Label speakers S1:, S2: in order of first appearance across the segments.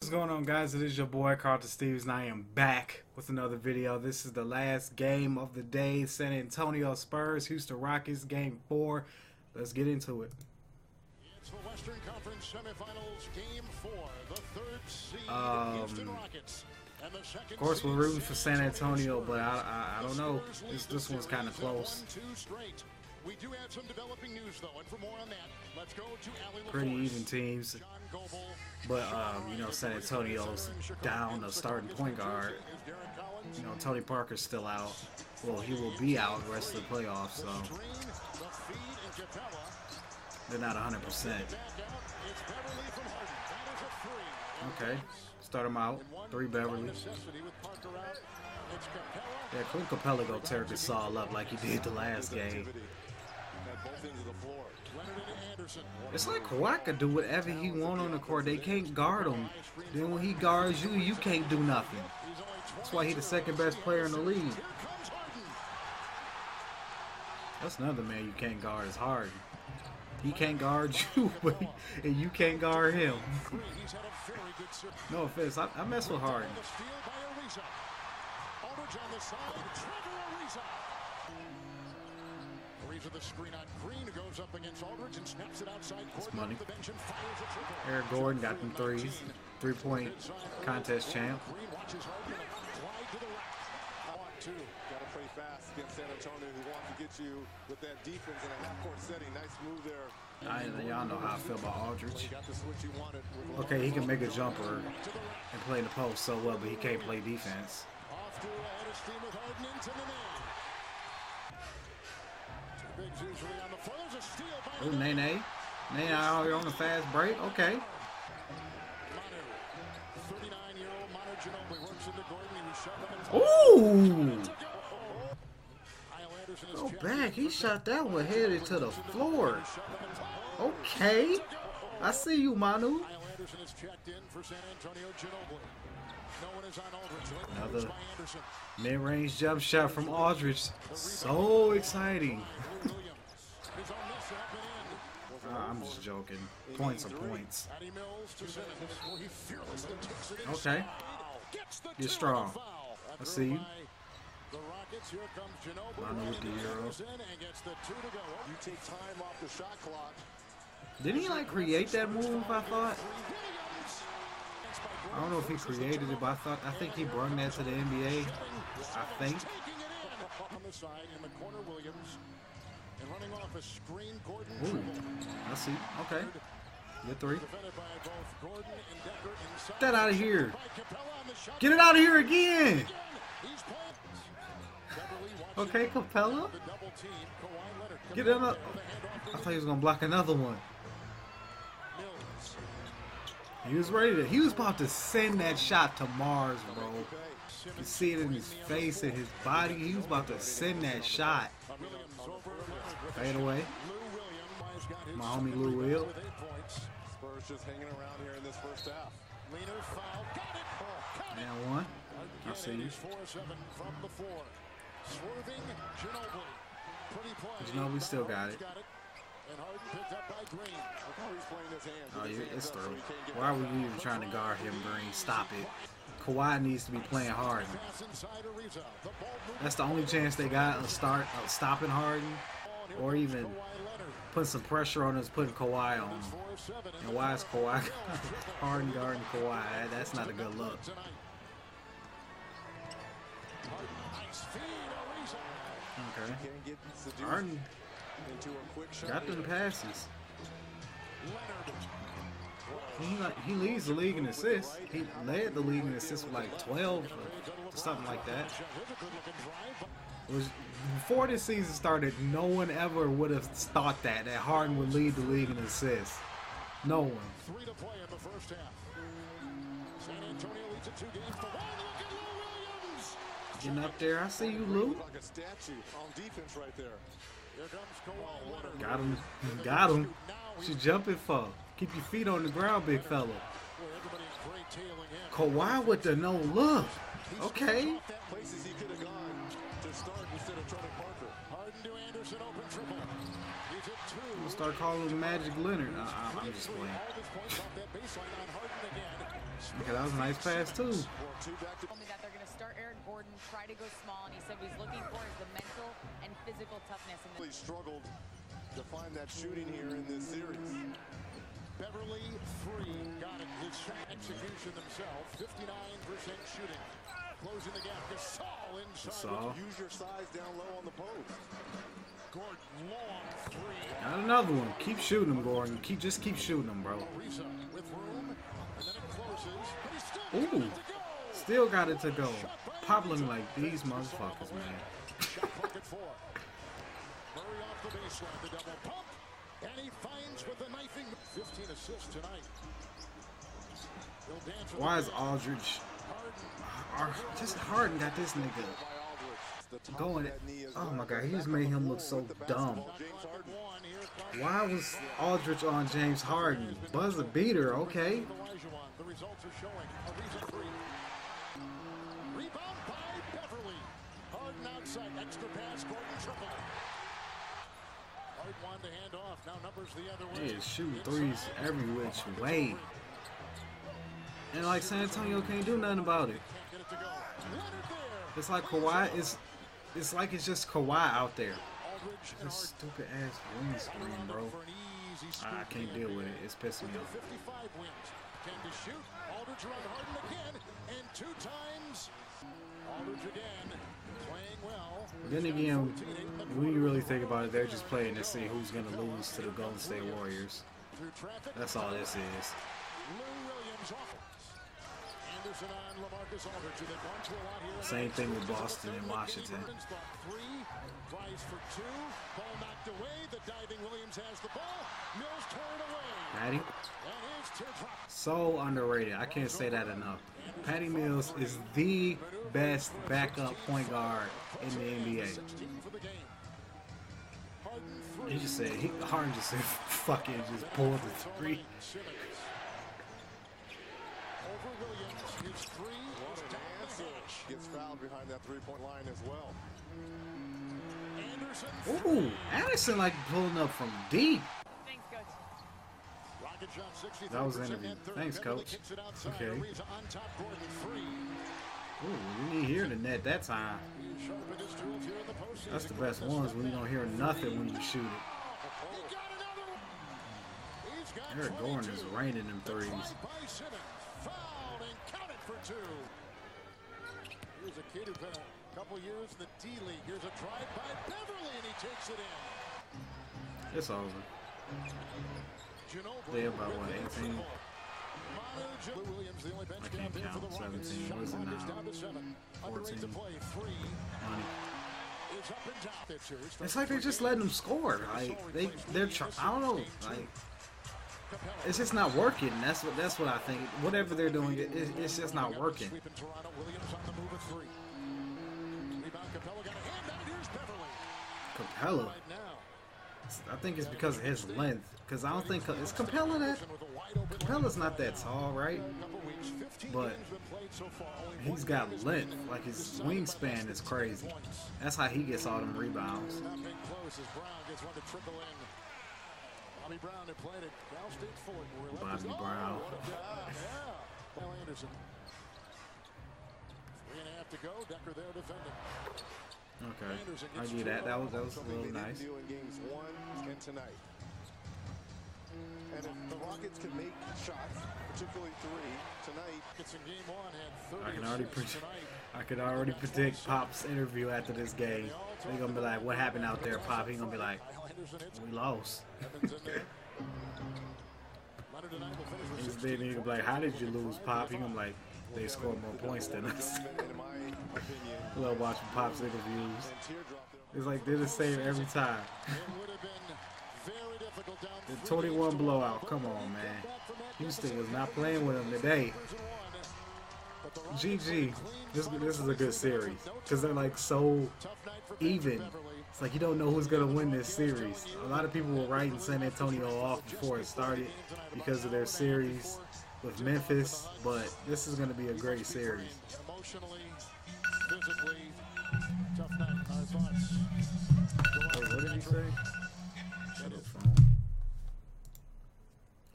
S1: What's going on, guys? It is your boy Carlton Steves, and I am back with another video. This is the last game of the day. San Antonio Spurs, Houston Rockets, Game 4. Let's get into it.
S2: It's the Western Conference Semifinals, Game 4. The third seed, Houston Rockets. And the second
S1: of course, we're rooting for San Antonio, but I don't know. This one's kind of close.
S2: We do have some developing news, though, and for more on that, let's go to
S1: Pretty even teams, but you know, San Antonio's down a starting point guard. You know, Tony Parker's still out. Well, he will be out the rest of the playoffs, so they're not 100%. Okay, start him out. 3 Beverly. Yeah, Clint Capella go tear Gasol up like he did the last game. It's like Kawhi could do whatever he want on the court. They can't guard him. Then when he guards you, you can't do nothing. That's why he's the second best player in the league. That's another man you can't guard is Harden. He can't guard you, and you can't guard him. No offense, I mess with Harden.
S2: The screen on Green, who goes up against Aldridge and snaps it outside.
S1: That's money. Eric Gordon got them threes. 3-point contest champ.
S2: Got to play fast against San Antonio, who wants to get you with that defense in a half-court setting. Nice move there.
S1: Y'all know how I feel about Aldridge. Okay, he can make a jumper and play in the post so well, but he can't play defense.
S2: Off to head of steam with Harden into the net.
S1: Oh, Nene. Nene out here on the fast break. Okay. Ooh! Go back. He shot that one headed to the floor. Okay. I see you, Manu. Another mid-range jump shot from Aldridge. So exciting. I'm just joking. Points are points. Okay. You're strong. I see you. Manu with the Euro. Didn't he like create that move, I thought? I don't know if he created it, but I think he brought that to the NBA. I think. Ooh, I see. Okay. Good 3. Get that out of here. Get it out of here again. Okay, Capella. Get it up. I thought he was going to block another one. He was ready to. He was about to send that shot to Mars, bro. You see it in his face and his body. He was about to send that shot. Fade away. My homie Lou Will.
S2: Spurs just hanging around here in this first half.
S1: And 1. I see you. Ginobili still got it. Oh, it's through. Why were you even trying to guard him, Green? Stop it. Kawhi needs to be playing Harden. That's the only chance they got of stopping Harden, or even putting some pressure on us, putting Kawhi on him. And why is Kawhi Harden guarding Kawhi? That's not a good look. Okay. Harden got them passes. He leads the league in assists. He led the league in assists with like 12 or something like that. Before this season started, no one ever would have thought that Harden would lead the league in assists. No one.
S2: 3 to play in the first half. San Antonio leads it 2 games to 1. Look at Lou Williams.
S1: Getting up there. I see you, Lou.
S2: Like a statue on defense right there. Here comes Kawhi.
S1: Got him. Got him. What you jumping for? Keep your feet on the ground, big fella. Kawhi with the no look. Okay. We'll start calling him Magic Leonard. I'm just playing. Okay, that was a nice pass too.
S3: Told me that they're going to start Aaron Gordon, try to go small, and he said what he's looking for is the mental and physical toughness.
S2: He struggled to find that shooting here in this series. Beverly, 3, got it. His shot execution themselves, 59% shooting. Closing the gap. Gasol inside. Use your size down low on the post. Gordon, long 3.
S1: Got another one. Keep shooting them, Gordon. Just keep shooting them, bro.
S2: With room, and then it closes, but he's still
S1: Ooh, still got it to go. Popping like these motherfuckers, man.
S2: Shot clock at 4. Murray off the baseline, the double pump, and he finds with the knifing. 15 assists tonight.
S1: Why is Aldridge? Just Harden got this nigga going. Oh my God, he just made him look so dumb. Why was Aldridge on James Harden? Buzzer beater, okay.
S2: The results are showing a recent 3. Rebound by Beverly. Harden outside, extra pass, Gordon triple. Harden wanted to hand off, now numbers the other way.
S1: He is shooting threes every which way. And like San Antonio can't do nothing about it. It's like Kawhi it's like it's just Kawhi out there. This stupid ass green screen, bro. I can't deal with it. It's pissing me off.
S2: 55 wins. 10 to shoot. Aldridge around Harden again, and 2 times. Aldridge again, playing well.
S1: Then again, when you really think about it, they're just playing to see who's gonna lose to the Golden State Warriors. That's all this is. Same thing with Boston and Washington. Patty? So underrated. I can't say that enough. Patty Mills is the best backup point guard in the NBA. He just said, Harden just said, fuck it, just pull the 3.
S2: Gets fouled behind that 3-point line as well.
S1: Ooh, Anderson like pulling up from deep.
S3: Thanks, Coach.
S1: That was an interview. Thanks, Coach. Okay. Ooh, you need hear the net that time. That's the best ones when you don't hear nothing when you shoot it. Eric Gordon is raining them threes.
S2: Here's a kid who's been a couple years in the D-League. Here's a drive by Beverly, and he takes it in.
S1: It's over. They're about what, 18? I can't count. 17. What is it now? 14. 20. It's like they're just letting them score. Like they're I don't know. Like it's just not working. That's what I think. Whatever they're doing, it's just not working. Capella. I think it's because of his length. Because I don't think it's Capella that. Capella's not that tall, right? But he's got length. Like his wingspan is crazy. That's how he gets all them rebounds.
S2: Bobby Brown had played at Cal State Fort.
S1: Bobby Brown.
S2: Anderson. 3.5 to go. Decker there defending.
S1: Okay, I knew that. That was a little nice.
S2: In games 1 and tonight. And if the Rockets can make shots, particularly 3 tonight, it's in game 1 had 30
S1: I can already predict Pop's interview after this game. They're gonna be like, "What happened out there, Pop?" He's gonna be like, "We lost." He's gonna be like, "How did you lose, Pop?" He's gonna be like, "They scored more points than us." I love watching Pop's interviews. It's like they're the same every time. The 21 blowout. Come on, man. Houston was not playing with them today. GG. This is a good series because they're like so even. It's like you don't know who's gonna win this series. A lot of people were writing San Antonio off before it started because of their series with Memphis, but this is gonna be a great series.
S2: Emotionally, physically, tough night. Our thoughts.
S1: Wait, what did he say?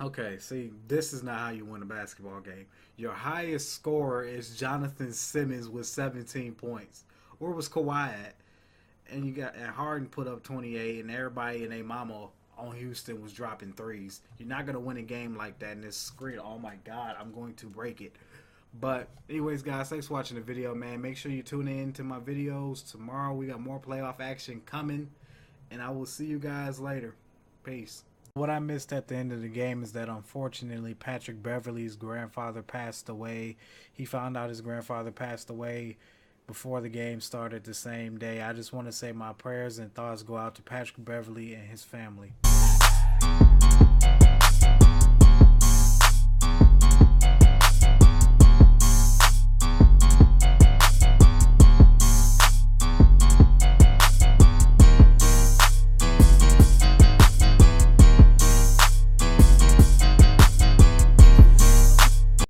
S1: Okay, see, this is not how you win a basketball game. Your highest scorer is Jonathan Simmons with 17 points. Where was Kawhi at? And Harden put up 28, and everybody and their mama on Houston was dropping threes. You're not going to win a game like that in this screen. Oh my God, I'm going to break it. But anyways, guys, thanks for watching the video, man. Make sure you tune in to my videos. Tomorrow we got more playoff action coming, and I will see you guys later. Peace. What I missed at the end of the game is that unfortunately Patrick Beverley's grandfather passed away. He found out his grandfather passed away before the game started the same day. I just want to say my prayers and thoughts go out to Patrick Beverley and his family.